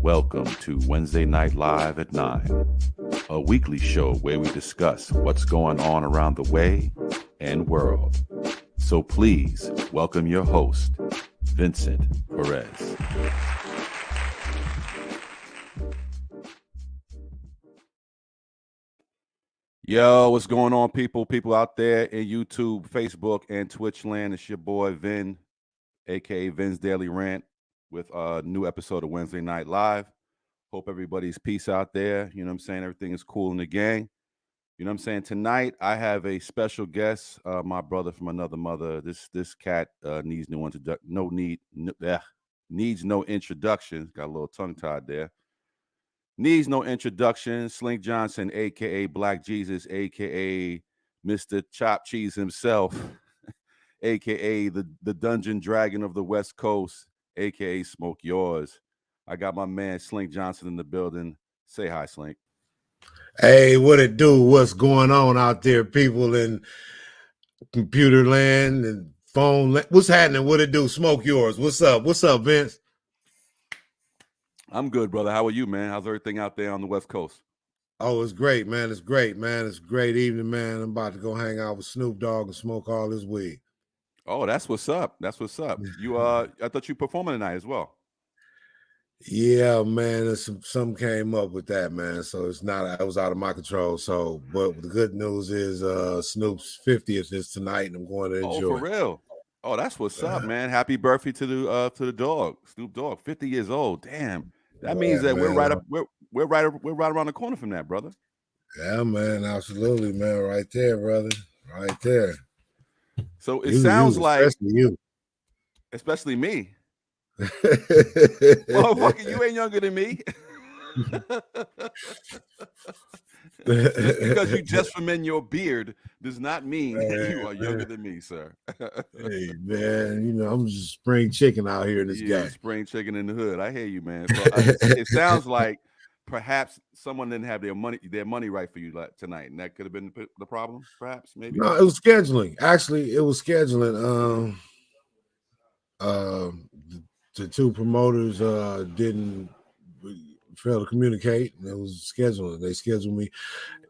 Welcome to Wednesday Night Live at 9, a weekly show where we discuss what's going on around the way and world. So please welcome your host, Vincent Perez. Yo, what's going on, people? People out there in YouTube, Facebook, and Twitch land. It's your boy, Vin, a.k.a. Vin's Daily Rant, with a new episode of Wednesday Night Live. Hope everybody's peace out there. You know what I'm saying? Everything is cool in the gang. You know what I'm saying? Tonight, I have a special guest, my brother from another mother. This cat needs no introduction. Got a little tongue-tied there. Needs no introduction. Slink Johnson, a.k.a. Black Jesus, a.k.a. Mr. Chop Cheese himself, a.k.a. the Dungeon Dragon of the West Coast, a.k.a. Smoke Yours. I got my man Slink Johnson in the building. Say hi, Slink. Hey, what it do? What's going on out there, people in computer land and phone land? What's happening? What it do? Smoke Yours. What's up? What's up, Vince? I'm good, brother. How are you, man? How's everything out there on the West Coast? Oh, it's great, man. It's great, man. It's a great evening, man. I'm about to go hang out with Snoop Dogg and smoke all this weed. Oh, that's what's up. That's what's up. You I thought you were performing tonight as well. Yeah, man. Some came up with that, man. So I was out of my control. So, but the good news is Snoop's 50th is tonight, and I'm going to enjoy. Oh, for real? Oh, that's what's up, man. Happy birthday to the dog, Snoop Dogg. 50 years old. Damn. That means that we're right around the corner from that, brother. Yeah, man. Absolutely, man. Right there, brother. Right there. So it sounds like especially me. Motherfucker, you ain't younger than me. Just because you just from in your beard does not mean that you are younger than me, sir. Hey, man, you know, I'm just spring chicken out here in this guy. Spring chicken in the hood. I hear you, man. So it sounds like perhaps someone didn't have their money right for you tonight, and that could have been the problem, perhaps, maybe. No, it was scheduling. Actually, it was scheduling. The two promoters didn't fail to communicate, and it was scheduling. They scheduled me.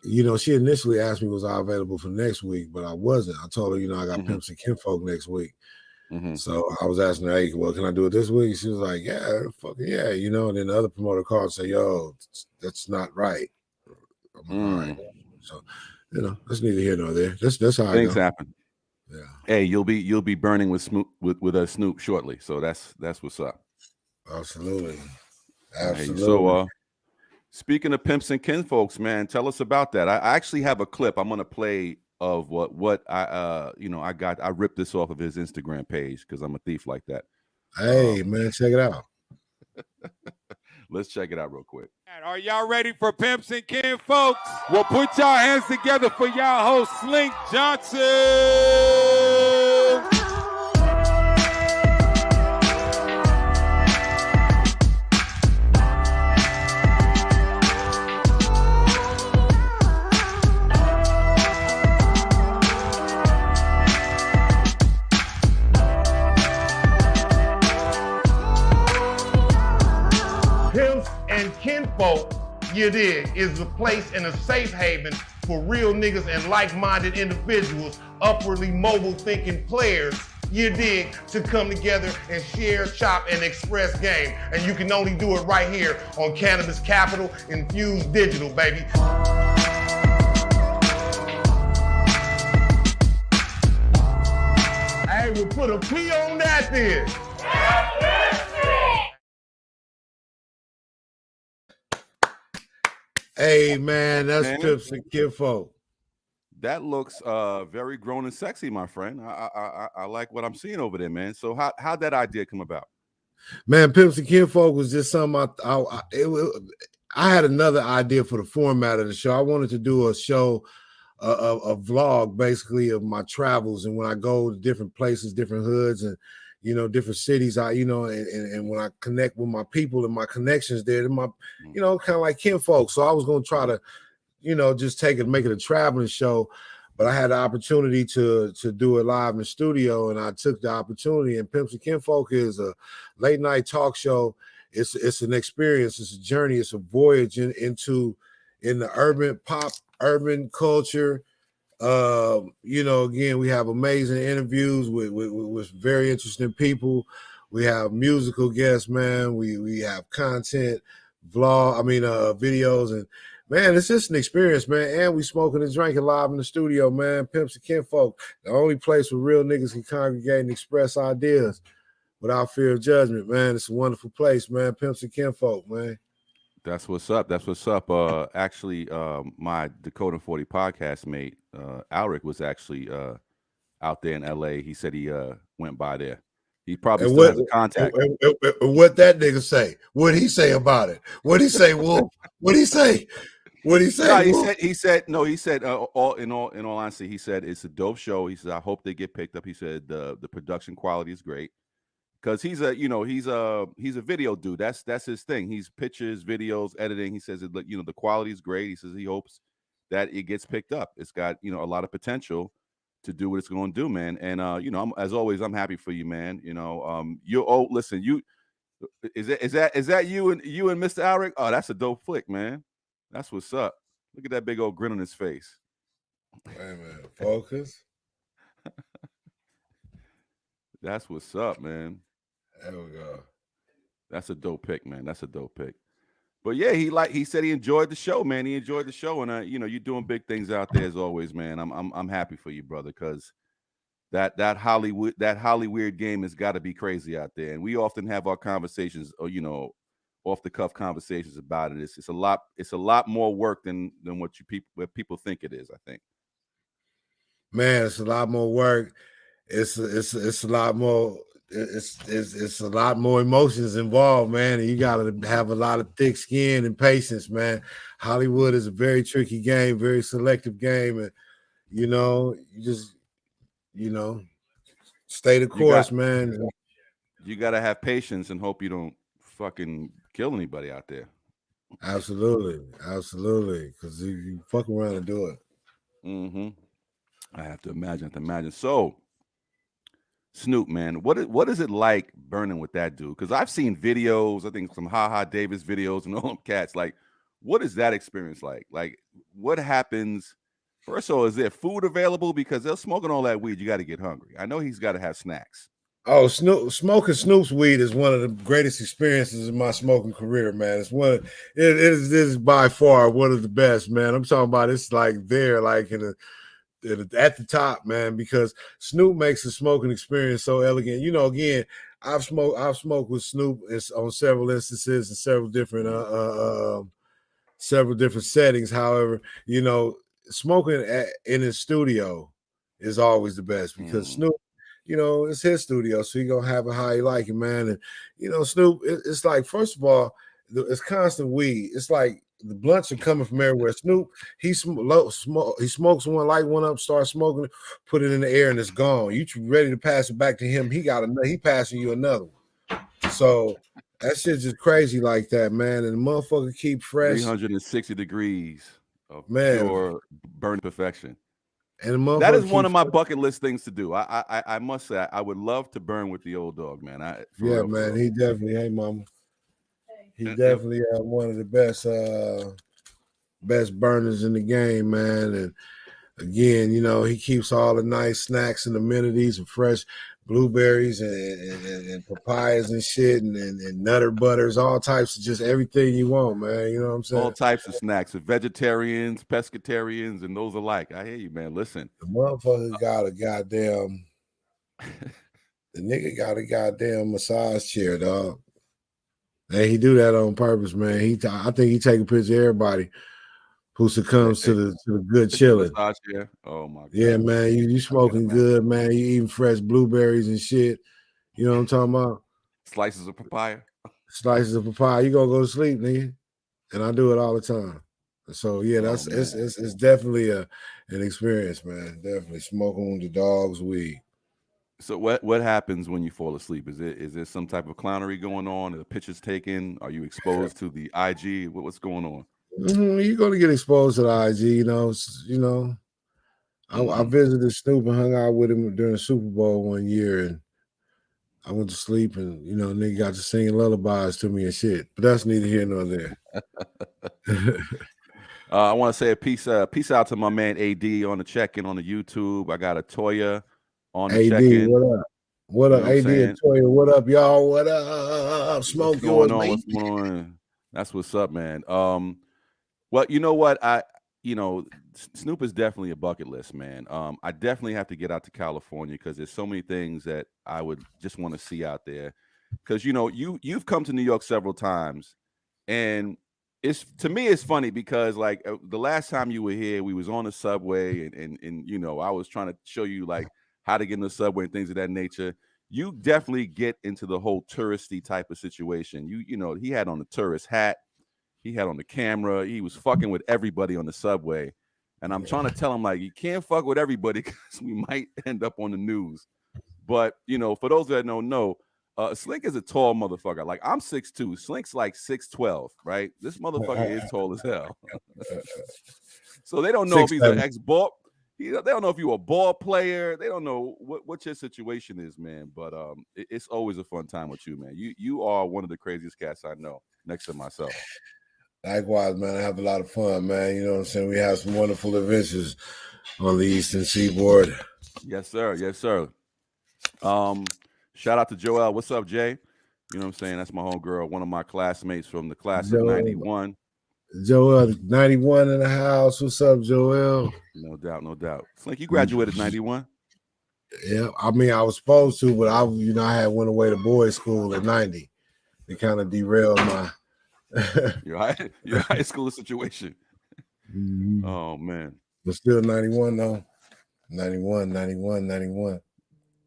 You know, she initially asked me was I available for next week, but I wasn't. I told her, you know, I got Pimps and Kinfolk next week. So I was asking her, hey, well, can I do it this week? She was like, yeah, fucking yeah, you know. And then the other promoter called and said, yo, that's not right. I'm all right. So, you know, that's neither here nor there. That's how things happen. Yeah. Hey, you'll be burning with Snoop shortly. So that's what's up. Absolutely. Hey, so speaking of Pimps and Kinfolks, man, tell us about that. I actually have a clip I'm gonna play of what I ripped this off of his Instagram page because I'm a thief like that. Hey, man, check it out. Let's check it out real quick. Are y'all ready for Pimps and Kinfolks? Well, put y'all hands together for y'all host, Slink Johnson. Pimps and Kinfolk, you dig, is the place and a safe haven for real niggas and like-minded individuals, upwardly mobile thinking players, you dig, to come together and share, chop, and express game. And you can only do it right here on Cannabis Capital Infused Digital, baby. Hey, we'll put a P on that then. Hey, man, that's Pimps and Kinfolk. That looks very grown and sexy, my friend. I like what I'm seeing over there, man. So how'd that idea come about? Man, Pimps and Kinfolk was just something I had another idea for the format of the show. I wanted to do a show, a vlog basically of my travels, and when I go to different places, different hoods, and you know, different cities, and when I connect with my people and my connections there, they're my, you know, kind of like kinfolk. So I was going to try to, you know, just make it a traveling show, but I had the opportunity to do it live in the studio, and I took the opportunity. And Pimps and Kinfolk is a late night talk show. it's an experience, it's a journey, it's a voyage into the urban culture. You know, again, we have amazing interviews with very interesting people. We have musical guests, man. We have content, videos, and man, it's just an experience, man. And we smoking and drinking live in the studio, man. Pimps and Kinfolk, the only place where real niggas can congregate and express ideas without fear of judgment, man. It's a wonderful place, man. Pimps and Kinfolk, man. That's what's up. That's what's up. Actually, my Dakota 40 podcast mate, Alric, was actually out there in LA. He said he went by there. He probably still has a contact. What that nigga say? What'd he say about it? What'd he say, Wolf? What'd he say? What'd he say? No, he said all in all honesty, he said it's a dope show. He said, I hope they get picked up. He said the production quality is great. Because he's a video dude. That's his thing. He's pictures, videos, editing. He says the quality is great. He says he hopes that it gets picked up. It's got a lot of potential to do what it's going to do, man. And as always, I'm happy for you, man. Listen, is that you and Mr. Alric? Oh, that's a dope flick, man. That's what's up. Look at that big old grin on his face. Hey man, focus. That's what's up, man. There we go. That's a dope pick, man. That's a dope pick. But yeah, he said he enjoyed the show, man. He enjoyed the show, and you're doing big things out there as always, man. I'm happy for you, brother, because that Hollywood game has got to be crazy out there. And we often have our conversations, off the cuff conversations about it. It's a lot more work than what people think it is, I think. Man, it's a lot more work. It's a lot more. It's a lot more emotions involved, man. And you gotta have a lot of thick skin and patience, man. Hollywood is a very tricky game, very selective game, and you just stay the course, man. You gotta have patience and hope you don't fucking kill anybody out there. Absolutely, because you fuck around and do it. Mm-hmm. I have to imagine. So, Snoop, man, what is it like burning with that dude? Because I've seen videos, I think some Ha Davis videos and all them cats. Like, what is that experience like? Like, what happens? First of all, is there food available? Because they're smoking all that weed, you got to get hungry. I know he's got to have snacks. Oh, smoking Snoop's weed is one of the greatest experiences in my smoking career, man. It is by far one of the best, man. I'm talking about it's like there, like at the top, man, because Snoop makes the smoking experience so elegant. Again, I've smoked with Snoop on several instances and several different settings. However, smoking in his studio is always the best because Snoop, it's his studio, so you're gonna have it how you like it, man. And Snoop, it's like, first of all, it's constant weed. It's like the blunts are coming from everywhere. Snoop, he smokes one, light one up, start smoking it, put it in the air, and it's gone. You ready to pass it back to him? He passing you another one. So that shit's just crazy like that, man. And the motherfucker keep fresh. 360 degrees of pure burn perfection. And that is one of my bucket list things to do. I must say, I would love to burn with the old dog, man. He definitely, hey, mama. He definitely one of the best burners in the game, man. And again, he keeps all the nice snacks and amenities and fresh blueberries and papayas and shit and nutter butters, all types of just everything you want, man. You know what I'm saying? All types of snacks for vegetarians, pescatarians, and those alike. I hear you, man. Listen. The motherfucker got a goddamn the nigga got a goddamn massage chair, dog. And he do that on purpose, man. I think he take a picture of everybody who succumbs to the good chilling. Oh my God. Yeah, man. You smoking good, man. You eating fresh blueberries and shit. You know what I'm talking about? Slices of papaya. Slices of papaya. You gonna go to sleep, nigga. And I do it all the time. So yeah, it's definitely an experience, man. Definitely smoking with the dog's weed. So what happens when you fall asleep? Is there some type of clownery going on? Are the pictures taken? Are you exposed to the IG? What's going on? You're gonna get exposed to the IG, I visited Snoop and hung out with him during the Super Bowl one year, and I went to sleep and nigga got to singing lullabies to me and shit. But that's neither here nor there. I want to say a peace out to my man AD on the check-in on the YouTube. I got a Toya on the AD, check-in. what up? What up, AD and Toya? What up, y'all? What up? Smoke yours, mate. What's going on? That's what's up, man. Well, you know what? Snoop is definitely a bucket list, man. I definitely have to get out to California because there's so many things that I would just want to see out there. Because you've come to New York several times, and to me it's funny because like the last time you were here, we was on the subway, and I was trying to show you like how to get in the subway and things of that nature. You definitely get into the whole touristy type of situation. He had on a tourist hat. He had on the camera. He was fucking with everybody on the subway. And I'm trying to tell him, like, you can't fuck with everybody because we might end up on the news. But, for those that don't know, Slink is a tall motherfucker. Like, I'm 6'2". Slink's like 6'12", right? This motherfucker is tall as hell. So they don't know if he's an ex-ball. They don't know if you're a ball player. They don't know what your situation is, man. But it's always a fun time with you, man. You are one of the craziest cats I know, next to myself. Likewise, man. I have a lot of fun, man. You know what I'm saying? We have some wonderful adventures on the Eastern Seaboard. Yes, sir. Yes, sir. Shout out to Joel. What's up, Jay? You know what I'm saying? That's my homegirl, one of my classmates from the class of 91. Joel, 91 in the house. What's up, Joel? No doubt, no doubt. Slink, you graduated 91? Yeah, I mean, I was supposed to, but I had went away to boys' school at 90. It kind of derailed my your high school situation. Mm-hmm. Oh man, but still 91 though. 91.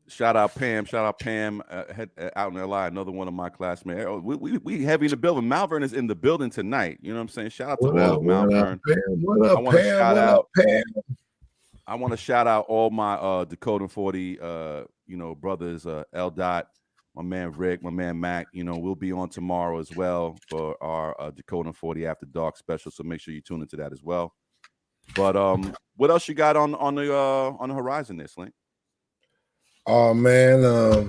Shout out Pam out in LI, another one of my classmates. We heavy in the building. Malvern is in the building tonight. You know what I'm saying? Shout out to all of Malvern. What up, Pam? I want to shout out all my Dakota 40 brothers, L Dot, my man Rick, my man Mac. We'll be on tomorrow as well for our Dakota 40 After Dark special. So make sure you tune into that as well. But what else you got on the horizon there, Slink? Oh man, a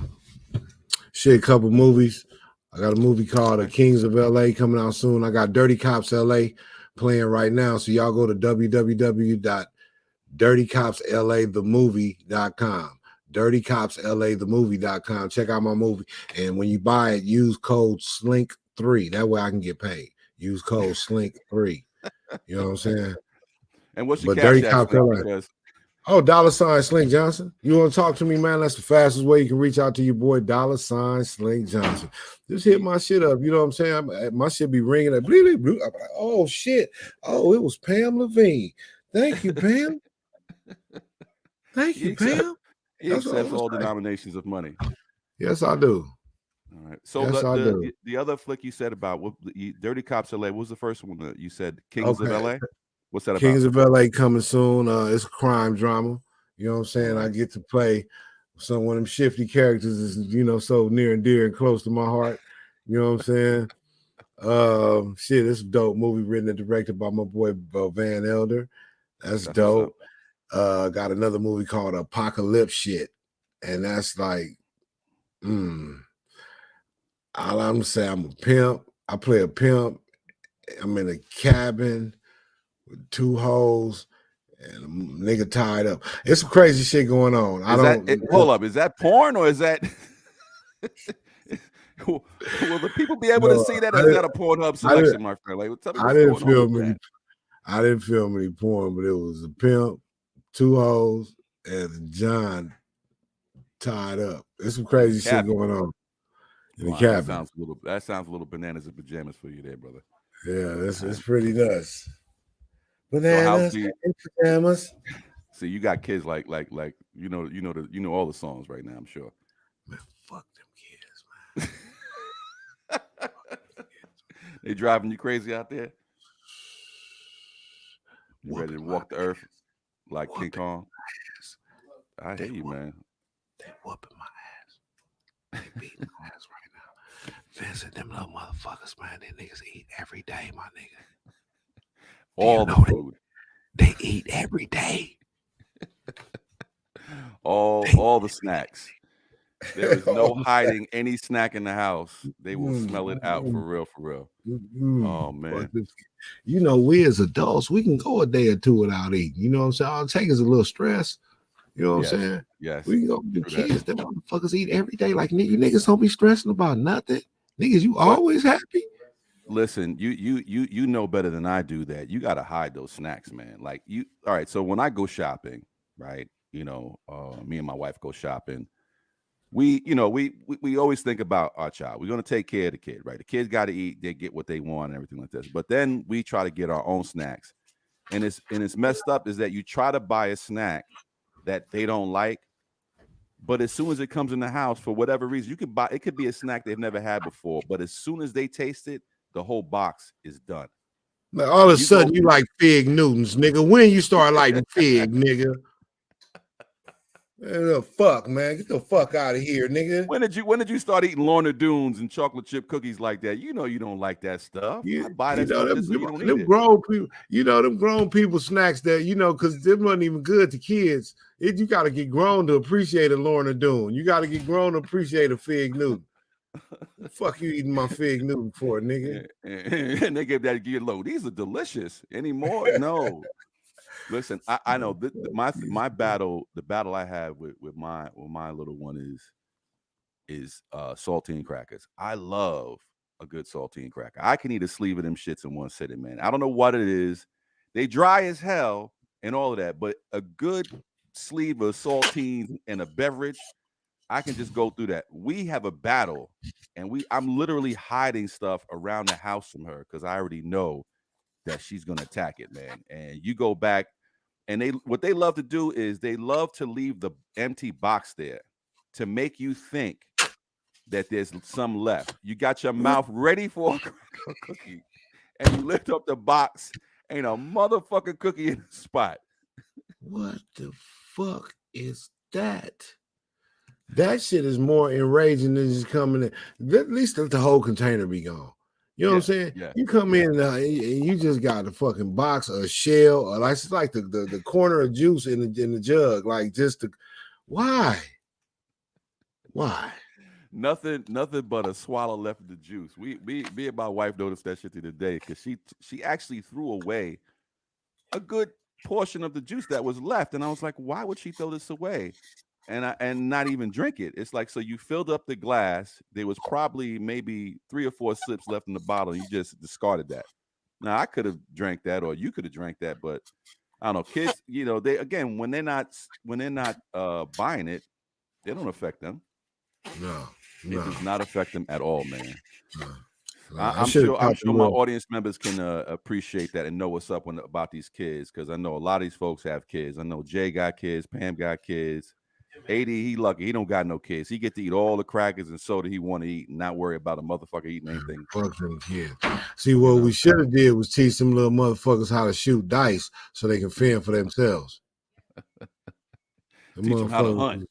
couple movies. I got a movie called The Kings of LA coming out soon. I got Dirty Cops LA playing right now. So y'all go to www.dirtycopslathemovie.com. dirtycopslathemovie.com. Check out my movie. And when you buy it, use code SLINK3. That way I can get paid. Use code SLINK3. You know what I'm saying? And what's your Dirty Cops LA? $, Slink Johnson. You want to talk to me, man? That's the fastest way you can reach out to your boy, $, Slink Johnson. Just hit my shit up. You know what I'm saying? My shit be ringing. Like, I'm like, oh, shit. Oh, it was Pam Levine. Thank you, Pam. Thank you, Pam. He accepts all denominations of money. Yes, I do. All right. So yes, the other flick you said about Dirty Cops LA, what was the first one that you said? Kings of LA? What's that about? Kings of LA coming soon. It's a crime drama. You know what I'm saying? I get to play some one of them shifty characters is, so near and dear and close to my heart. You know what I'm saying? It's a dope movie written and directed by my boy Van Elder. That's dope. Got another movie called Apocalypse Shit. And that's like, all I'm saying, I'm a pimp. I play a pimp. I'm in a cabin with 2 hoes and a nigga tied up. It's some crazy shit going on. Hold up, is that porn or is that will the people be able to see that? Or is that a Pornhub selection, my friend? Like, tell me I didn't film any porn, but it was a pimp, 2 hoes, and John tied up. There's some crazy shit going on in the cabin. That sounds a little bananas and pajamas for you there, brother. Yeah, it's pretty nuts. Bananas and pajamas. See, you got kids like you know all the songs right now, I'm sure. Man, fuck them kids, man. They driving you crazy out there? You ready to walk the earth like King Kong? I hear you, man. They whooping my ass. They beating my ass right now. Vincent, them little motherfuckers, man. They niggas eat every day, my nigga. All the food. They eat every day. all the snacks. There is no hiding any snack in the house. They will smell it out for real, for real. Oh man. You know, we as adults, we can go a day or two without eating. You know what I'm saying? All it takes is a little stress. You know what I'm saying? Yes. We can go. The kids, them motherfuckers eat every day. Like niggas don't be stressing about nothing. Niggas, you always happy. Listen, you know better than I do that you got to hide those snacks, man. Like all right. So when I go shopping, right? You know, me and my wife go shopping. We always think about our child. We're going to take care of the kid, right? The kids got to eat, they get what they want and everything like this. But then we try to get our own snacks. And it's messed up is that you try to buy a snack that they don't like, but as soon as it comes in the house, for whatever reason, it could be a snack they've never had before, but as soon as they taste it, the whole box is done. Like all of a sudden you like Fig Newtons, nigga. When you start liking Fig, nigga? The fuck, man. Get the fuck out of here, nigga. When did you start eating Lorna Doones and chocolate chip cookies like that? You know you don't like that stuff. I buy that stuff just so you don't eat it. Grown people, them grown people snacks that, because them wasn't even good to kids. You got to get grown to appreciate a Lorna Doone. You got to get grown to appreciate a Fig Newton. The fuck you eating my Fig Newton for, nigga? And they gave that gear low. These are delicious. Anymore? No. Listen, I know my battle. The battle I have with my little one is saltine crackers. I love a good saltine cracker. I can eat a sleeve of them shits in one sitting, man. I don't know what it is. They dry as hell and all of that, but a good sleeve of saltines and a beverage, I can just go through that. We have a battle, and I'm literally hiding stuff around the house from her because I already know that she's gonna attack it, man. And you go back, and what they love to do is they love to leave the empty box there to make you think that there's some left. You got your mouth ready for a cookie, and you lift up the box, ain't a motherfucking cookie in the spot. What the fuck is that? That shit is more enraging than just coming in. At least the whole container be gone. You know what I'm saying? Yeah, you come in and you just got a fucking box, a shell, or like the corner of juice in the jug. Like why? Nothing but a swallow left of the juice. Me and my wife noticed that shit the other day because she actually threw away a good portion of the juice that was left, and I was like, why would she throw this away and not even drink it? It's like, so you filled up the glass. There was probably maybe 3 or 4 sips left in the bottle. And you just discarded that. Now I could have drank that, or you could have drank that, but I don't know. Kids, they again when they're not buying it, they don't affect them. No. It does not affect them at all, man. No. I'm sure my audience members can appreciate that and know what's up about these kids, because I know a lot of these folks have kids. I know Jay got kids, Pam got kids. 80, he lucky. He don't got no kids. He get to eat all the crackers and soda he want to eat and not worry about a motherfucker eating anything. Fuck them kids. See, what we should have did was teach them little motherfuckers how to shoot dice so they can fend for themselves. Teach them how to hunt.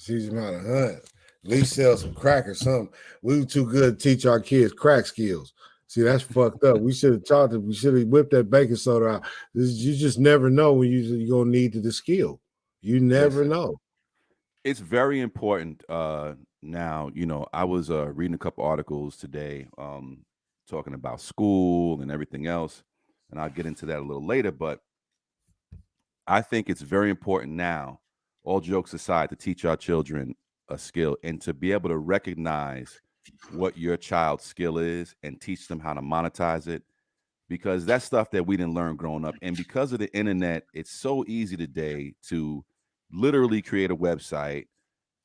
Teach them how to hunt. At least sell some crackers, something. We were too good to teach our kids crack skills. See, that's fucked up. We should have taught them. We should have whipped that baking soda out. You just never know when you're going to need the skill. You never know. It's very important. Now, I was reading a couple articles today talking about school and everything else, and I'll get into that a little later, but I think it's very important now, all jokes aside, to teach our children a skill and to be able to recognize what your child's skill is and teach them how to monetize it, because that's stuff that we didn't learn growing up. And because of the internet, it's so easy today to literally create a website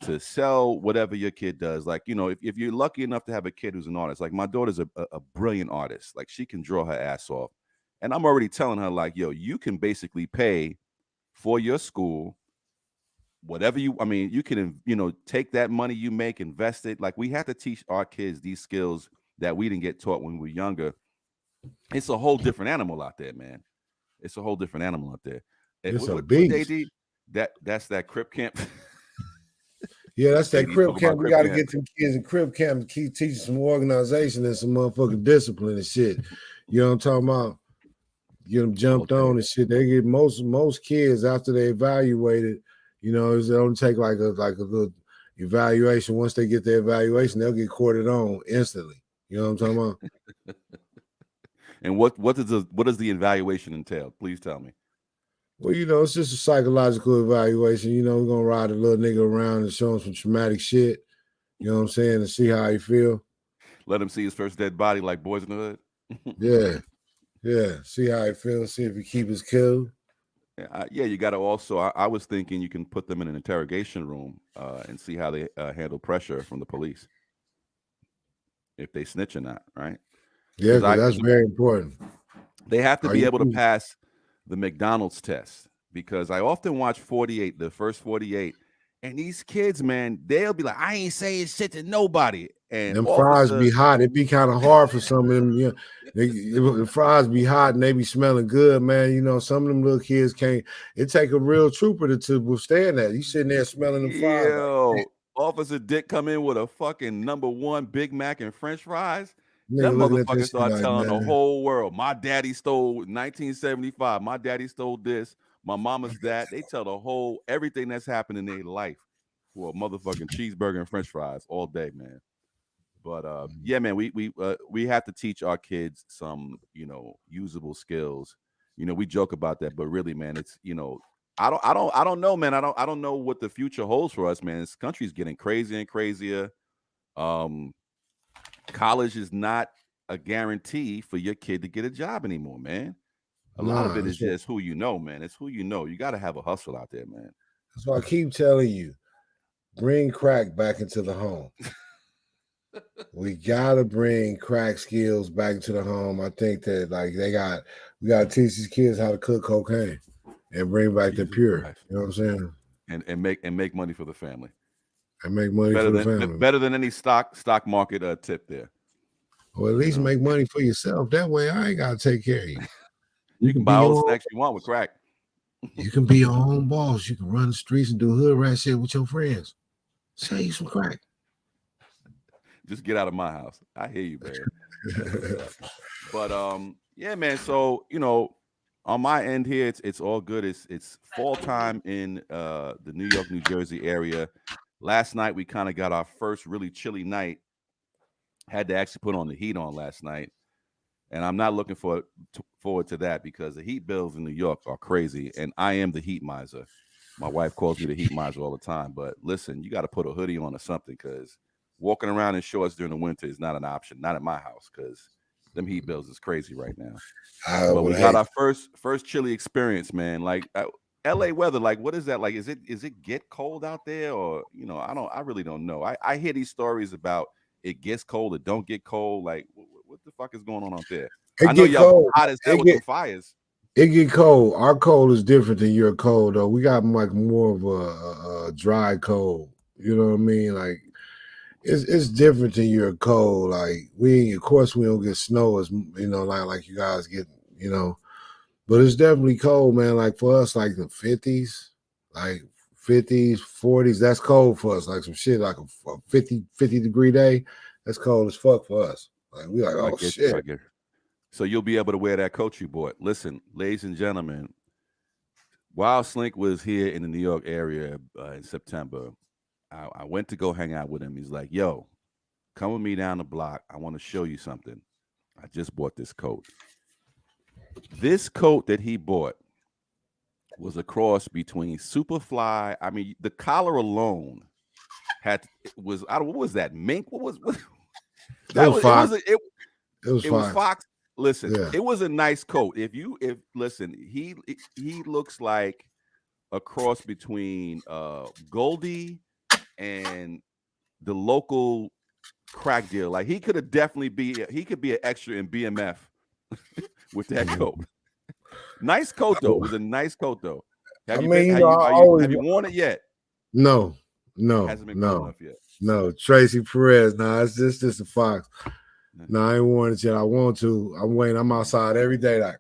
to sell whatever your kid does. Like, if you're lucky enough to have a kid who's an artist, like my daughter's a brilliant artist, like she can draw her ass off. And I'm already telling her, like, yo, you can basically pay for your school, whatever you can, take that money you make, invest it. Like, we have to teach our kids these skills that we didn't get taught when we were younger. It's a whole different animal out there, man. It's a whole different animal out there. It's a beast. That's that crib camp. Yeah, that's that crib camp. We got to get them kids in crib camp to keep teaching some organization and some motherfucking discipline and shit. You know what I'm talking about? Get them jumped on and shit. They get most kids after they evaluated. It only take like a little, evaluation. Once they get their evaluation, they'll get courted on instantly. You know what I'm talking about? And what does the evaluation entail? Please tell me. Well, you know, it's just a psychological evaluation. You know, we're gonna ride a little nigga around and show him some traumatic shit. You know what I'm saying? And see how he feel. Let him see his first dead body like Boys in the Hood. Yeah. See how he feels. See if he keep his cool. Yeah, you got to also. I was thinking you can put them in an interrogation room and see how they handle pressure from the police, if they snitch or not, right? Yeah, because that's very important. They have to be able to pass the McDonald's test, because I often watch 48, the first 48, and these kids, man, they'll be like, I ain't saying shit to nobody. And them fries be hot. It be kind of hard for some of them. You know, the fries be hot and they be smelling good, man. You know, some of them little kids can't. It take a real trooper to withstand that. You sitting there smelling them fries. Like, Officer Dick come in with a fucking #1 Big Mac and French fries. Them motherfuckers start like, telling man, the whole world, my daddy stole 1975. My daddy stole this. My mama's that. They tell the whole everything that's happened in their life for a motherfucking cheeseburger and French fries all day, man. But yeah, man, we have to teach our kids some, you know, usable skills. You know, we joke about that, but really, man, it's, you know, I don't know, man. I don't know what the future holds for us, man. This country's getting crazier and crazier. College is not a guarantee for your kid to get a job anymore, man. A lot of it is just who you know, man. It's who you know. You got to have a hustle out there, man. That's why I keep telling you, bring crack back into the home. We gotta bring crack skills back into the home. I think that like we gotta teach these kids how to cook cocaine and bring back the pure. Christ. You know what I'm saying? And make money for the family. And make money for the family. Better than any stock market tip there. Well, at least make money for yourself. That way I ain't gotta take care of you. You can buy all the snacks you want with crack. You can be your own boss. You can run the streets and do hood rat shit with your friends. Sell you some crack. Just get out of my house. I hear you, man. But yeah, man. So, you know, on my end here, it's all good. It's fall time in the New York, New Jersey area. Last night we kind of got our first really chilly night. Had to actually put on the heat on last night, and I'm not looking forward to that, because the heat bills in New York are crazy, and I am the heat miser. My wife calls me the heat miser all the time. But listen, you got to put a hoodie on or something, because walking around in shorts during the winter is not an option. Not at my house, because them heat bills is crazy right now. But we got our first chilly experience, man. Like LA weather, like what is that like? Is it get cold out there, or you know, I really don't know. I hear these stories about it gets cold, it don't get cold. Like what the fuck is going on out there? I know y'all hot as hell with the fires. It get cold. Our cold is different than your cold, though. We got like more of a dry cold. You know what I mean? Like it's different than your cold. Like of course we don't get snow as you know, like you guys get, you know, but it's definitely cold, man. Like for us, like the 50s, like 50s, 40s, that's cold for us. Like some shit like a 50 degree day, that's cold as fuck for us. Like we like, oh shit. So you'll be able to wear that coat you bought. Listen, ladies and gentlemen, while Slink was here in the New York area in September, I went to go hang out with him. He's like, yo, come with me down the block. I want to show you something. I just bought this coat. This coat that he bought was a cross between Superfly. I mean, the collar alone what was that? Mink? What was that? Was Fox. It was Fox. Listen, It was a nice coat. Listen, he looks like a cross between Goldie and the local crack dealer. Like he could definitely be an extra in BMF with that coat. Nice coat though. It was a nice coat though. Have you worn it yet? No. Hasn't been good enough yet. No, Tracy Perez. No, it's just a Fox. No, I ain't worn it yet. I want to. I'm waiting. I'm outside every day. Like,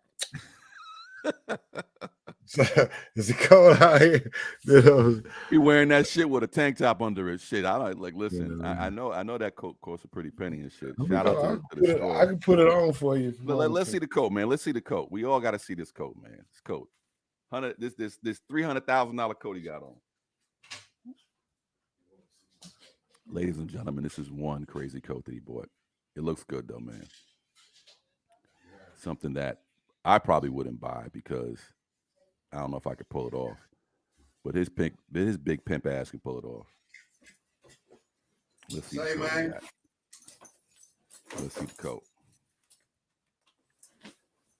it's cold out here. You know? He wearing that shit with a tank top under his shit. I like. Listen, I know that coat costs a pretty penny and shit. Shout out to the store. I can put it on for you. Let's see the coat, man. Let's see the coat. We all got to see this coat, man. This coat. This $300,000 coat he got on. Ladies and gentlemen, this is one crazy coat that he bought. It looks good though, man. Something that I probably wouldn't buy because I don't know if I could pull it off. But his big pimp ass can pull it off. Let's see. Say, man. Let's see the coat.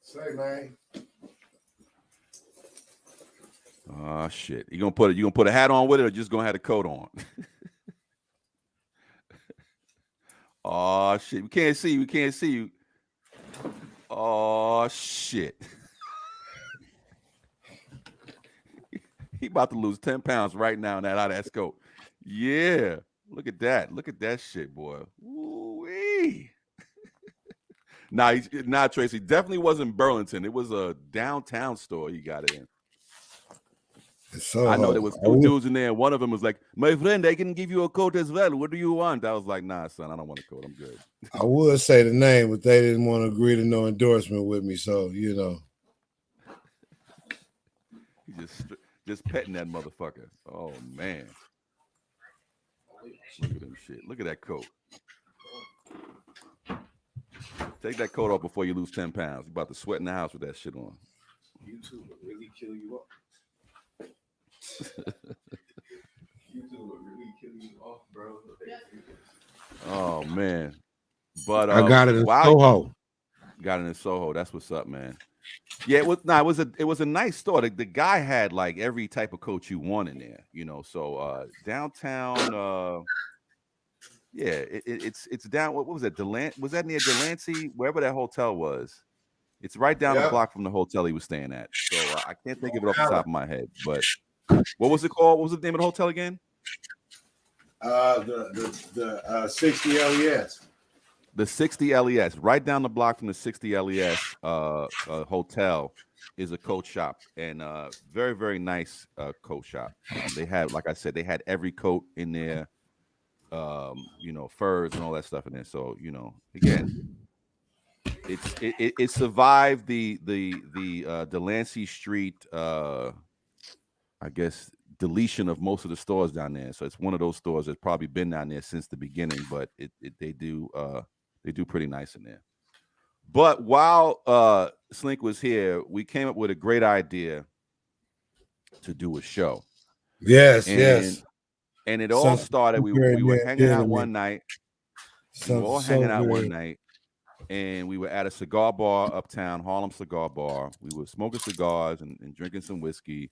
Say, man. Oh shit! You gonna put a hat on with it, or just gonna have the coat on? Oh shit! We can't see you. We can't see you. Oh shit! He about to lose 10 pounds right now in that out-ass coat. Yeah, look at that. Look at that shit, boy. Woo-wee. Nah, Tracy. Definitely wasn't Burlington. It was a downtown store. He got it in. So, I know there was two dudes in there, and one of them was like, "My friend, I can give you a coat as well. What do you want?" I was like, "Nah, son, I don't want a coat. I'm good." I would say the name, but they didn't want to agree to no endorsement with me. So, you know. He just petting that motherfucker. Oh man. Look at him shit. Look at that coat. Take that coat off before you lose 10 pounds. You're about to sweat in the house with that shit on. YouTube will really kill you off. YouTube will really kill you off, bro. Oh man. But I got it in Soho. Got it in Soho. That's what's up, man. Yeah, it was a nice store. The guy had like every type of coat you want in there, you know. So downtown, yeah, it's down. What was it? Was that near Delancey? Wherever that hotel was. It's right down the block from the hotel he was staying at. So I can't think of it off the top of my head. But what was it called? What was the name of the hotel again? The 60 LES. The 60 LES, right down the block from the 60 LES hotel, is a coat shop, and very, very nice coat shop. They had, like I said, they had every coat in there, you know, furs and all that stuff in there. So, you know, again, it survived the Delancey Street, I guess, deletion of most of the stores down there. So it's one of those stores that's probably been down there since the beginning, but they do pretty nice in there. But while Slink was here, we came up with a great idea to do a show. Yes. And it all started. We were hanging out one night. We were all hanging out one night, and we were at a cigar bar uptown, Harlem Cigar Bar. We were smoking cigars and drinking some whiskey.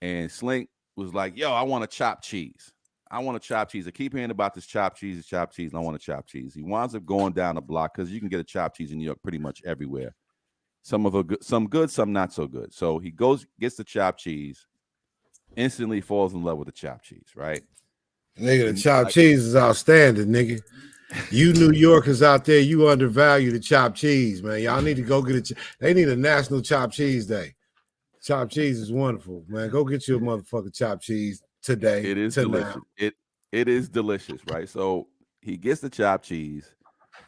And Slink was like, "Yo, I want a chopped cheese. I want a chopped cheese. I keep hearing about this chopped cheese, and I want a chopped cheese." He winds up going down the block because you can get a chopped cheese in New York pretty much everywhere. Some good, some not so good. So he gets the chopped cheese, instantly falls in love with the chopped cheese, right? Nigga, the chopped cheese is outstanding, nigga. You New Yorkers out there, you undervalue the chopped cheese, man. Y'all need to go get it. They need a national chopped cheese day. Chopped cheese is wonderful, man. Go get you a motherfucking chopped cheese today. It is delicious. It is delicious, right? So he gets the chopped cheese.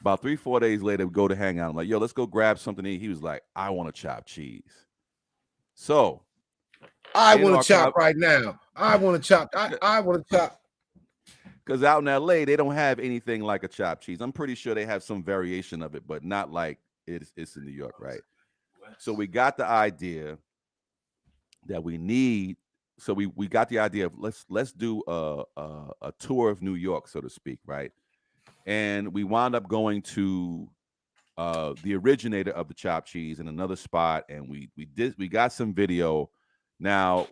About 3-4 days later, we go to hang out. I'm like, "Yo, let's go grab something to eat." He was like, "I want a chopped cheese." So I want to chop right now. I want to chop. I want to chop. Because out in LA, they don't have anything like a chopped cheese. I'm pretty sure they have some variation of it, but not like it's in New York, right? So we got the idea that we need. So we got the idea of let's do a tour of New York, so to speak, right? And we wound up going to the originator of the chopped cheese in another spot, and we got some video. Now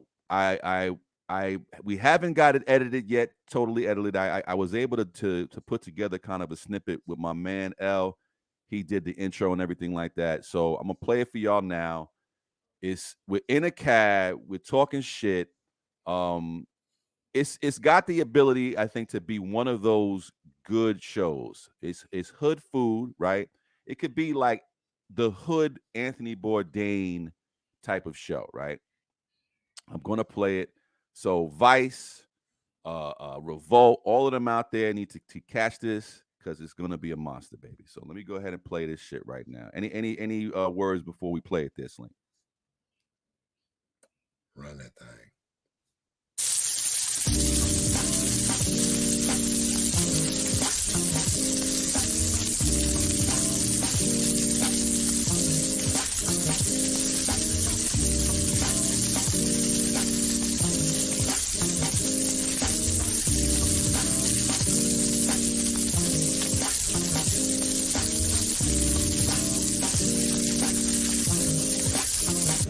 we haven't got it edited yet, totally edited. I was able to put together kind of a snippet with my man L. He did the intro and everything like that. So I'm gonna play it for y'all now. We're in a cab, we're talking shit. It's got the ability, I think, to be one of those good shows. It's hood food, right? It could be like the hood Anthony Bourdain type of show, right? I'm gonna play it. So Vice, Revolt, all of them out there need to catch this because it's gonna be a monster, baby. So let me go ahead and play this shit right now. Any words before we play it this link? Run that thing.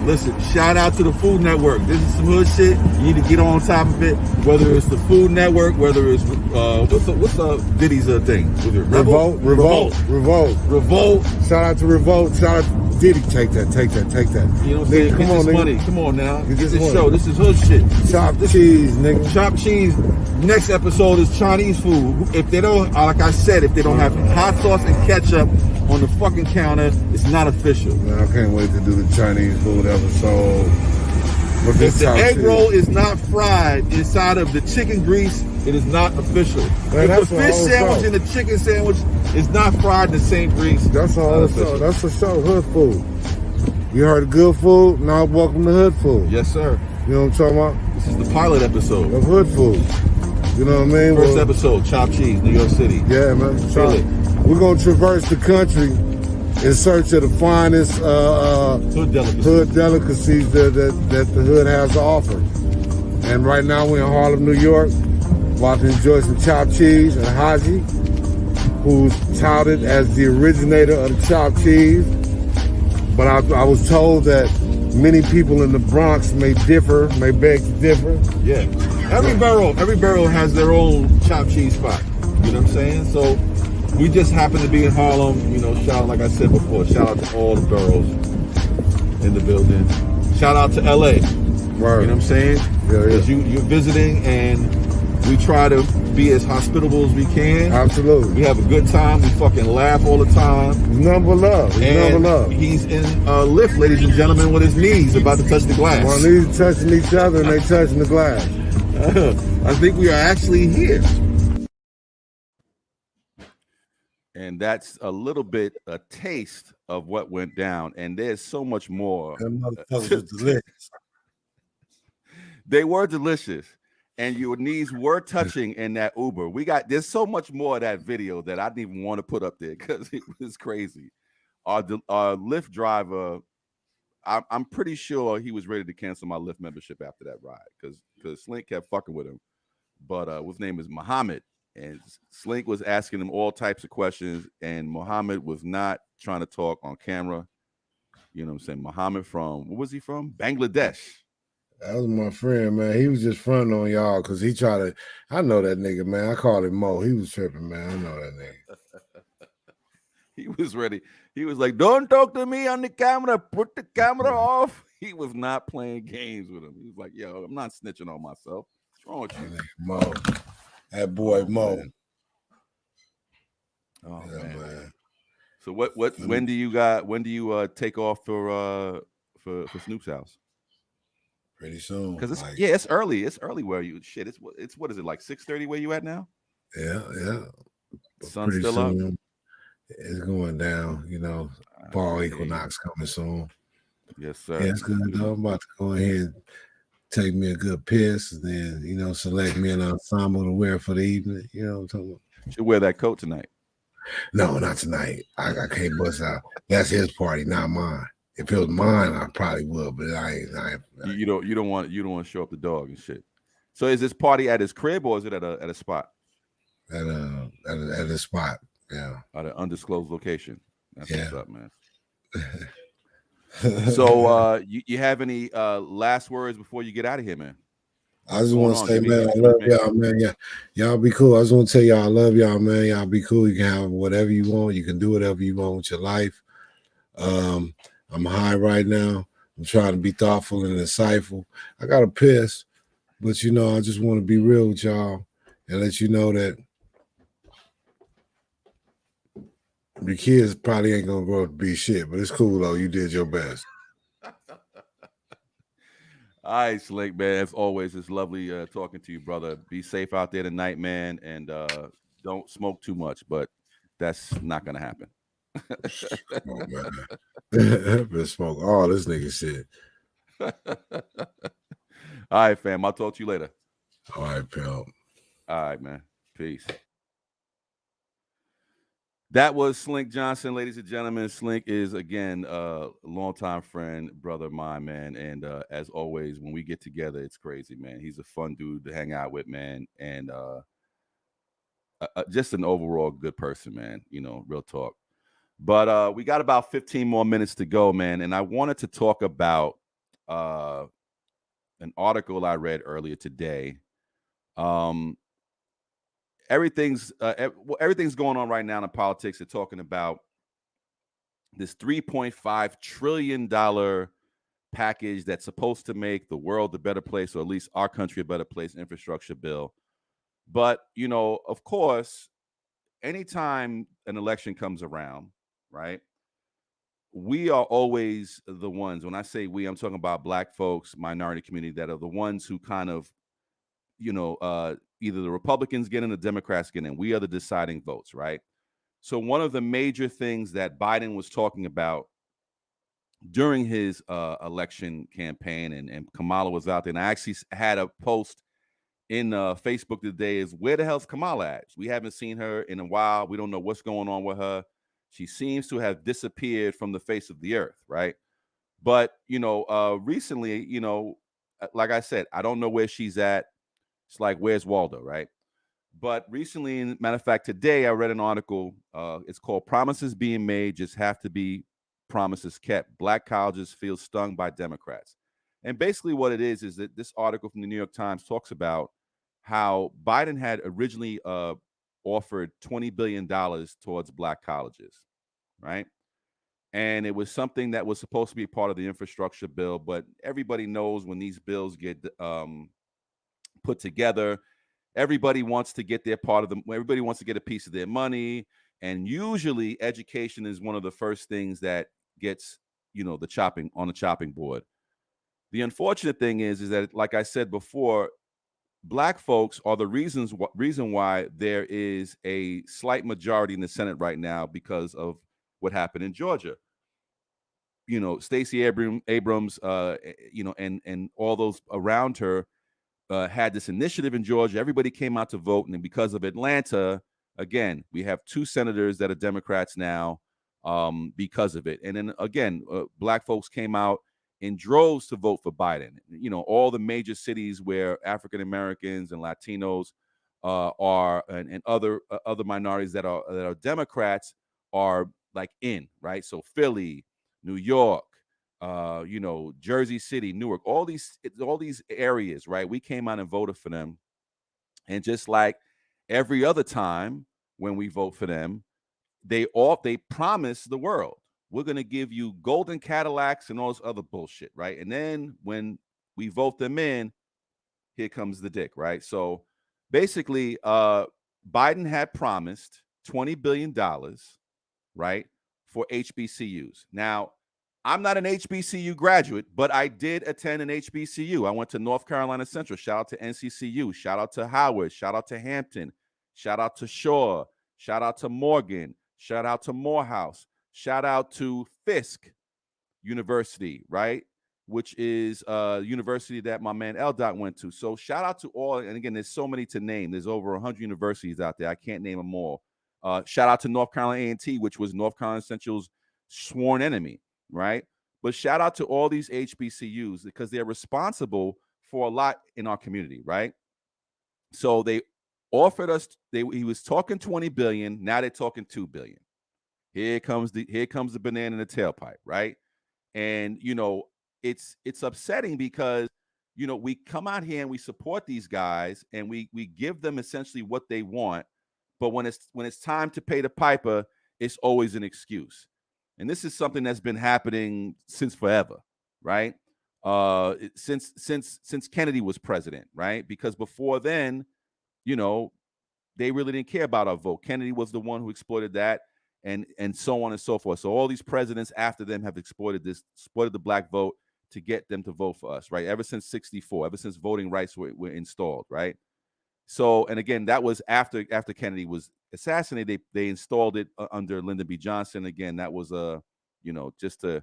Listen, shout out to the Food Network. This is some hood shit. You need to get on top of it. Whether it's the Food Network, whether it's what's Diddy's thing? Was it Revolt. Revolt. Shout out to Revolt. Shout out to Diddy. Take that. You know what I'm saying? Come on, nigga. Money. Come on now. Get This this show. This is hood shit. Chopped cheese, nigga. Chopped cheese. Next episode is Chinese food. If they don't, like I said, if they don't have hot sauce and ketchup on the fucking counter, it's not official. Man, I can't wait to do the Chinese food episode. But If the egg cheese. roll is not fried inside of the chicken grease, it is not official. Man, if that's the a fish whole sandwich show. and the chicken sandwich is not fried in the same grease, That's not all. official. That's for sure. Hood food. You heard good food. Now welcome to hood food. Yes, sir. You know what I'm talking about? This is the pilot episode. Of hood food. You know what I mean? First episode, chopped cheese, New York City. Yeah, man. Feel it. We're gonna traverse the country in search of the finest Hood delicacies that the hood has to offer. And right now we're in Harlem, New York, about to enjoy some chopped cheese and Haji, who's touted as the originator of the chopped cheese. But I was told that many people in the Bronx may beg to differ. Yeah. Every borough has their own chopped cheese spot. You know what I'm saying? So we just happen to be in Harlem, you know, like I said before, shout out to all the boroughs in the building. Shout out to LA. Right. You know what I'm saying? Yeah. Because you're visiting and we try to be as hospitable as we can. Absolutely. We have a good time. We fucking laugh all the time. It's number love. He's in a lift, ladies and gentlemen, with his knees about to touch the glass. Well, these touching each other and they touching the glass. I think we are actually here. And that's a little bit, a taste of what went down. And there's so much more. That motherfucker was delicious. They were delicious. And your knees were touching in that Uber. There's so much more of that video that I didn't even want to put up there because it was crazy. Our Lyft driver, I'm pretty sure he was ready to cancel my Lyft membership after that ride because Slink kept fucking with him. But his name is Muhammad. And Slink was asking him all types of questions, and Muhammad was not trying to talk on camera. You know what I'm saying? Muhammad where was he from? Bangladesh. That was my friend, man. He was just fronting on y'all because he tried to. I know that nigga, man. I called him Mo. He was tripping, man. I know that nigga. He was ready. He was like, "Don't talk to me on the camera. Put the camera off." He was not playing games with him. He was like, "Yo, I'm not snitching on myself. What's wrong with you?" Mo. That boy Mo. Man. Oh yeah, man. So when do you take off for Snoop's house? Pretty soon. Because it's early. It's early where you it's what is it, like 6:30 where you at now? Yeah. Sun's still up. It's going down, you know. Fall equinox coming soon. Yes, sir. Yeah, it's good though. I'm about to go ahead and take me a good piss and then, you know, select me an ensemble to wear for the evening. You know what I'm talking about? You should wear that coat tonight. No, not tonight. I can't bust out. That's his party, not mine. If it was mine, I probably would, but I ain't. You don't want to show up the dog and shit. So is this party at his crib or is it at a spot? At a spot, yeah. At an undisclosed location. That's what's up, man. So So you have any last words before you get out of here, man? I just want to say, man, I love y'all, man. Yeah, y'all be cool. I just want to tell y'all I love y'all, man. Y'all be cool. You can have whatever you want. You can do whatever you want with your life. I'm high right now. I'm trying to be thoughtful and insightful. I got to piss, but you know, I just want to be real with y'all and let you know that your kids probably ain't gonna grow up to be shit, but it's cool though. You did your best. All right, Slink, man. As always, it's lovely talking to you, brother. Be safe out there tonight, man, and don't smoke too much, but that's not gonna happen. Oh, man. Been smoke all this nigga shit. All right, fam. I'll talk to you later. All right, pal. All right, man. Peace. That was Slink Johnson, ladies and gentlemen. Slink is, again, a longtime friend, brother of mine, man. And as always, when we get together, it's crazy, man. He's a fun dude to hang out with, man. And just an overall good person, man. You know, real talk. But we got about 15 more minutes to go, man. And I wanted to talk about an article I read earlier today. Everything's going on right now in politics. They're talking about this $3.5 trillion package that's supposed to make the world a better place, or at least our country a better place, infrastructure bill. But, of course, anytime an election comes around, right, we are always the ones, when I say we, I'm talking about Black folks, minority community, that are the ones who kind of, either the Republicans get in, the Democrats get in. We are the deciding votes, right? So one of the major things that Biden was talking about during his election campaign, and Kamala was out there, and I actually had a post in Facebook today, is where the hell's Kamala at? We haven't seen her in a while. We don't know what's going on with her. She seems to have disappeared from the face of the earth, right? But, recently, like I said, I don't know where she's at. It's like, where's Waldo, right? But recently, matter of fact, today I read an article. It's called "Promises Being Made Just Have to Be Promises Kept. Black colleges feel stung by Democrats." And basically what it is that this article from the New York Times talks about how Biden had originally offered $20 billion towards Black colleges, right? And it was something that was supposed to be part of the infrastructure bill. But everybody knows when these bills get put together, everybody wants to get their part of them. Everybody wants to get a piece of their money. And usually education is one of the first things that gets, the chopping board. The unfortunate thing is that, like I said before, Black folks are the reason why there is a slight majority in the Senate right now because of what happened in Georgia. Stacey Abrams, and all those around her had this initiative in Georgia. Everybody came out to vote, and because of Atlanta, again, we have 2 senators that are Democrats now because of it. And then again, Black folks came out in droves to vote for Biden. All the major cities where African Americans and Latinos are, and other minorities that are Democrats are like in, right? So Philly, New York, Jersey City, Newark, all these areas, right? We came out and voted for them. And just like every other time when we vote for them, they promise the world, we're going to give you golden Cadillacs and all this other bullshit, right? And then when we vote them in, here comes the dick, right? So basically, Biden had promised $20 billion, right, for HBCUs. Now, I'm not an HBCU graduate, but I did attend an HBCU. I went to North Carolina Central. Shout out to NCCU. Shout out to Howard. Shout out to Hampton. Shout out to Shaw. Shout out to Morgan. Shout out to Morehouse. Shout out to Fisk University, right? Which is a university that my man L. went to. So shout out to all. And again, there's so many to name. There's over 100 universities out there. I can't name them all. Shout out to North Carolina A&T, which was North Carolina Central's sworn enemy, right? But shout out to all these HBCUs because they're responsible for a lot in our community, right? So they offered us, he was talking 20 billion, now they're talking 2 billion. Here comes the banana in the tailpipe, right? And it's upsetting because we come out here and we support these guys and we give them essentially what they want, but when it's time to pay the piper, it's always an excuse. And this is something that's been happening since forever, right? Since Kennedy was president, right? Because before then, they really didn't care about our vote. Kennedy was the one who exploited that, and so on and so forth. So all these presidents after them have exploited the Black vote to get them to vote for us, right? Ever since 1964, ever since voting rights were installed, right? So, and again, that was after Kennedy was assassinated. They installed it under Lyndon B. Johnson. Again, that was just to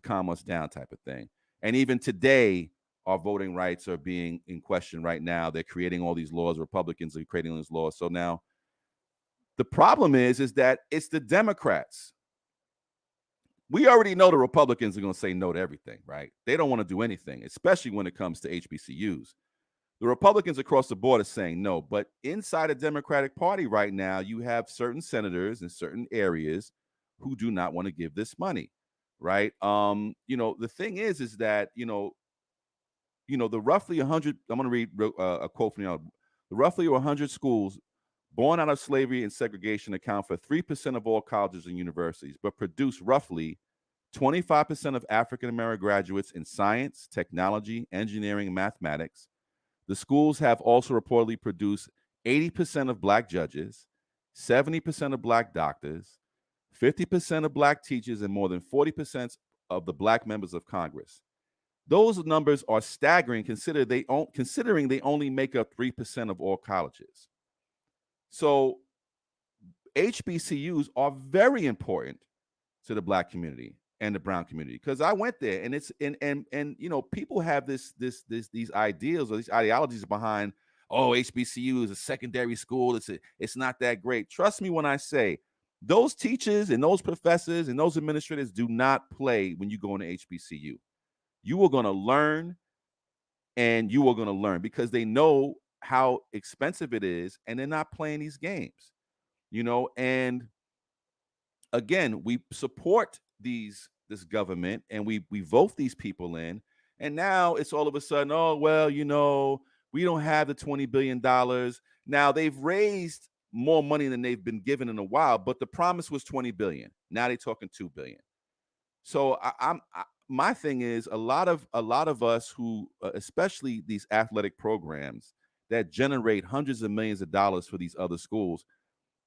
calm us down type of thing. And even today, our voting rights are being in question right now. They're creating all these laws. Republicans are creating these laws. So now the problem is that it's the Democrats. We already know the Republicans are going to say no to everything, right? They don't want to do anything, especially when it comes to HBCUs. The Republicans across the board are saying no, but inside the Democratic Party right now, you have certain senators in certain areas who do not want to give this money, right? The thing is that the roughly 100. I'm going to read a quote from the roughly 100 schools born out of slavery and segregation account for 3% of all colleges and universities, but produce roughly 25% of African American graduates in science, technology, engineering, and mathematics. The schools have also reportedly produced 80% of black judges, 70% of black doctors, 50% of black teachers, and more than 40% of the black members of Congress. Those numbers are staggering considering they only make up 3% of all colleges. So HBCUs are very important to the black community and the brown community, because I went there, and it's and people have these ideas or these ideologies behind, oh, HBCU is a secondary school, it's not that great. Trust me when I say those teachers and those professors and those administrators do not play when you go into HBCU. You are going to learn, and you are going to learn because they know how expensive it is, and they're not playing these games, and again, we support this government, and we vote these people in, and now it's all of a sudden, oh, well, we don't have the $20 billion. Now they've raised more money than they've been given in a while, but the promise was $20 billion. Now they're talking $2 billion. So my thing is, a lot of us who, especially these athletic programs that generate hundreds of millions of dollars for these other schools,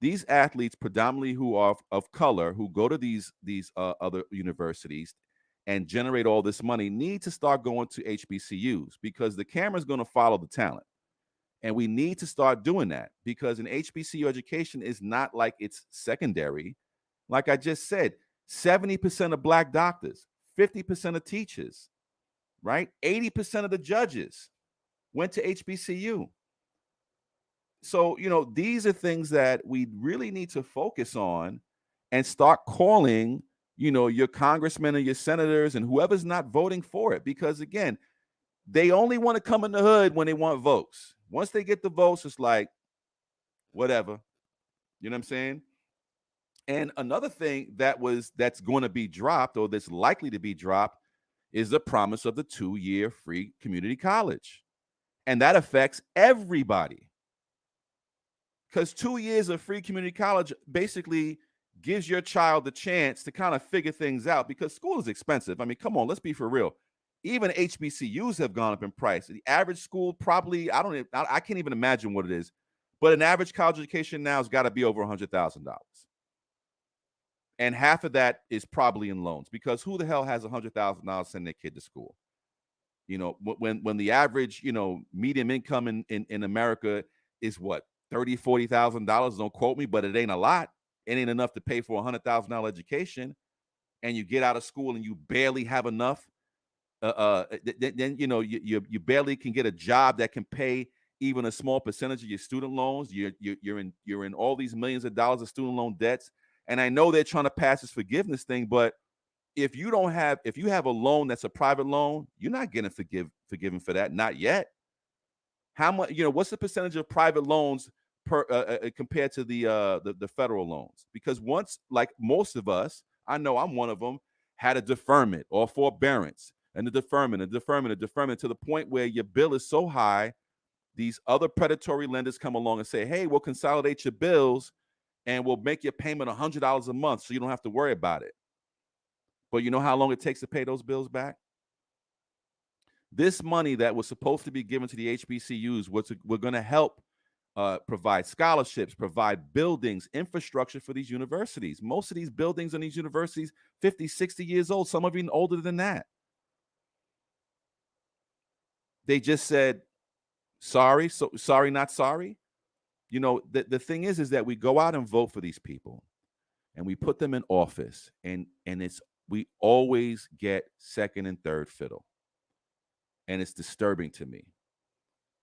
these athletes, predominantly who are of color, who go to these other universities and generate all this money, need to start going to HBCUs, because the camera's going to follow the talent. And we need to start doing that, because an HBCU education is not like it's secondary. Like I just said, 70% of black doctors, 50% of teachers, right? 80% of the judges went to HBCU. So, these are things that we really need to focus on and start calling, your congressmen and your senators and whoever's not voting for it. Because, again, they only want to come in the hood when they want votes. Once they get the votes, it's like, whatever. You know what I'm saying? And another thing that's going to be dropped, or that's likely to be dropped, is the promise of the 2-year free community college. And that affects everybody. Because 2 years of free community college basically gives your child the chance to kind of figure things out, because school is expensive. I mean, come on, let's be for real. Even HBCUs have gone up in price. The average school probably, I can't even imagine what it is, but an average college education now has got to be over $100,000. And half of that is probably in loans, because who the hell has $100,000 send their kid to school? When the average, median income in America is what, $30,000, $40,000. Don't quote me, but it ain't a lot. It ain't enough to pay for $100,000 education. And you get out of school and you barely have enough. Then you barely can get a job that can pay even a small percentage of your student loans. You're in all these millions of dollars of student loan debts. And I know they're trying to pass this forgiveness thing, but if you have a loan that's a private loan, you're not getting forgiven for that. Not yet. How much, what's the percentage of private loans compared to the federal loans? Because once, like most of us, I know I'm one of them, had a deferment or forbearance, and a deferment to the point where your bill is so high, these other predatory lenders come along and say, hey, we'll consolidate your bills and we'll make your payment $100 a month so you don't have to worry about it. But you know how long it takes to pay those bills back? This money that was supposed to be given to the HBCUs, we're going to help provide scholarships, provide buildings, infrastructure for these universities. Most of these buildings in these universities, 50, 60 years old, some are even older than that. They just said, sorry, not sorry. The thing is that we go out and vote for these people and we put them in office, and we always get second and third fiddle. And it's disturbing to me.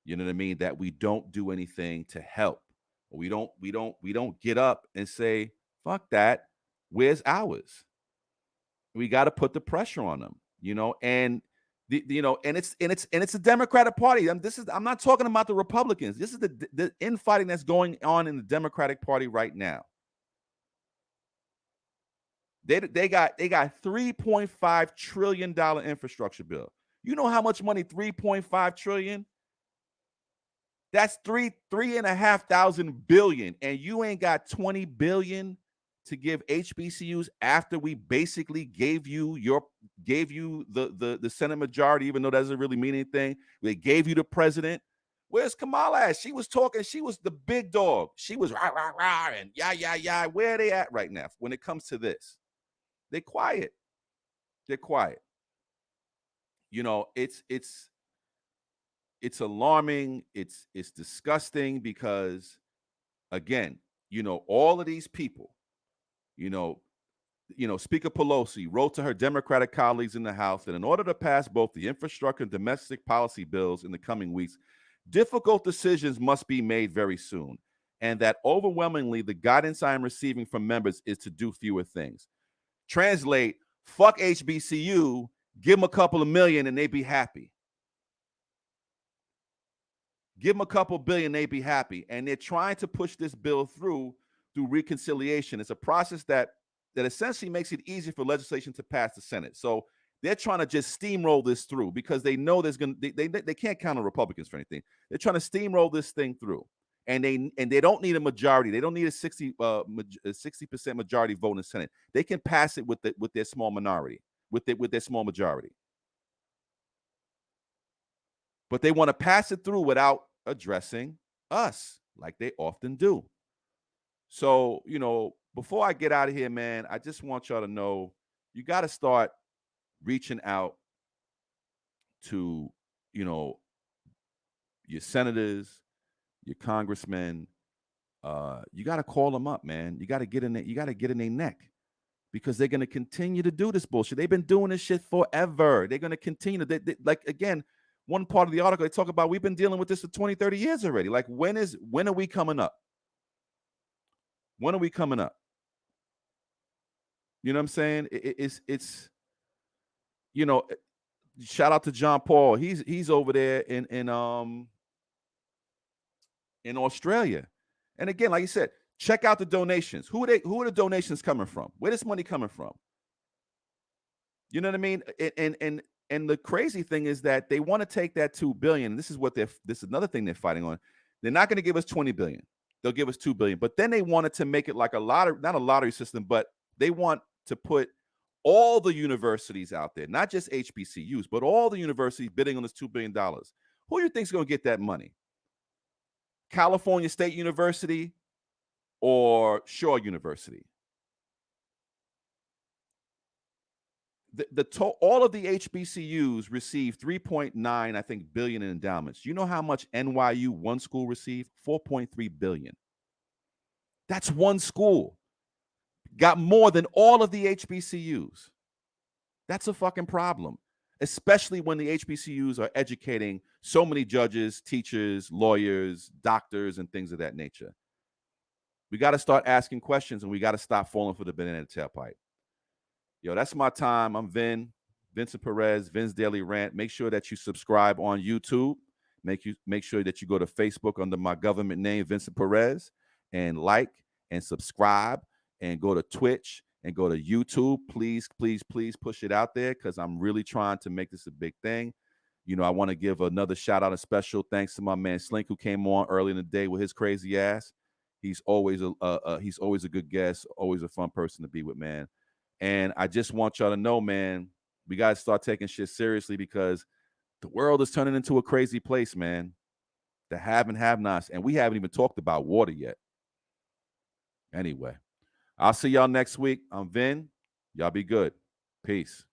You know what I mean? That we don't do anything to help. We don't get up and say, fuck that. Where's ours? We got to put the pressure on them, and and it's a Democratic Party. I'm not talking about the Republicans. This is the infighting that's going on in the Democratic Party right now. They got $3.5 trillion infrastructure bill. You know how much money 3.5 trillion? That's 3,500 billion, and you ain't got 20 billion to give HBCUs after we basically gave you the Senate majority, even though that doesn't really mean anything. They gave you the president. Where's Kamala at? She was talking. She was the big dog. She was rah, rah, rah, and yeah. Where are they at right now when it comes to this? They're quiet. They're quiet. You know, it's alarming. It's disgusting because, again, you know, all of these people, you know, Speaker Pelosi wrote to her Democratic colleagues in the House that in order to pass both the infrastructure and domestic policy bills in the coming weeks, difficult decisions must be made very soon, and that overwhelmingly the guidance I am receiving from members is to do fewer things. Translate, fuck HBCU, give them a couple of million and they be happy. Give them a couple billion, they be happy. And they're trying to push this bill through reconciliation. It's a process that essentially makes it easier for legislation to pass the Senate. So they're trying to just steamroll this through because they know they can't count on Republicans for anything. They're trying to steamroll this thing through. And they don't need a majority. They don't need a 60% majority vote in the Senate. They can pass it with their small minority, with their small majority. But they want to pass it through without addressing us, like they often do. So, you know, before I get out of here, man, I just want y'all to know you got to start reaching out to, you know, your senators, your congressmen. You got to call them up, man. You got to get in there. You got to get in their neck because they're going to continue to do this bullshit. They've been doing this shit forever. They're going to continue. Like, again, one part of the article, they talk about we've been dealing with this for 20, 30 years already. Like, when are we coming up? When are we coming up? You know what I'm saying? It's you know, shout out to John Paul. He's over there in Australia. And again, like you said, check out the donations. Who are the donations coming from? Where this money coming from? You know what I mean? And the crazy thing is that they want to take that $2 billion. This is another thing they're fighting on. They're not going to give us $20 billion. They'll give us $2 billion. But then they wanted to make it like not a lottery system, but they want to put all the universities out there, not just HBCUs, but all the universities bidding on this $2 billion. Who do you think is going to get that money? California State University or Shaw University? All of the HBCUs received 3.9, I think, billion in endowments. You know how much NYU, one school, received? 4.3 billion. That's one school. Got more than all of the HBCUs. That's a fucking problem, especially when the HBCUs are educating so many judges, teachers, lawyers, doctors, and things of that nature. We got to start asking questions, and we got to stop falling for the banana tailpipe. Yo, that's my time. I'm Vincent Perez, Vin's Daily Rant. Make sure that you subscribe on YouTube. Make sure that you go to Facebook under my government name, Vincent Perez, and like and subscribe, and go to Twitch and go to YouTube. Please, please, please push it out there because I'm really trying to make this a big thing. You know, I want to give another shout out, a special thanks to my man Slink, who came on early in the day with his crazy ass. He's always a good guest, always a fun person to be with, man. And I just want y'all to know, man, we got to start taking shit seriously because the world is turning into a crazy place, man. The have and have-nots, and we haven't even talked about water yet. Anyway, I'll see y'all next week. I'm Vin. Y'all be good. Peace.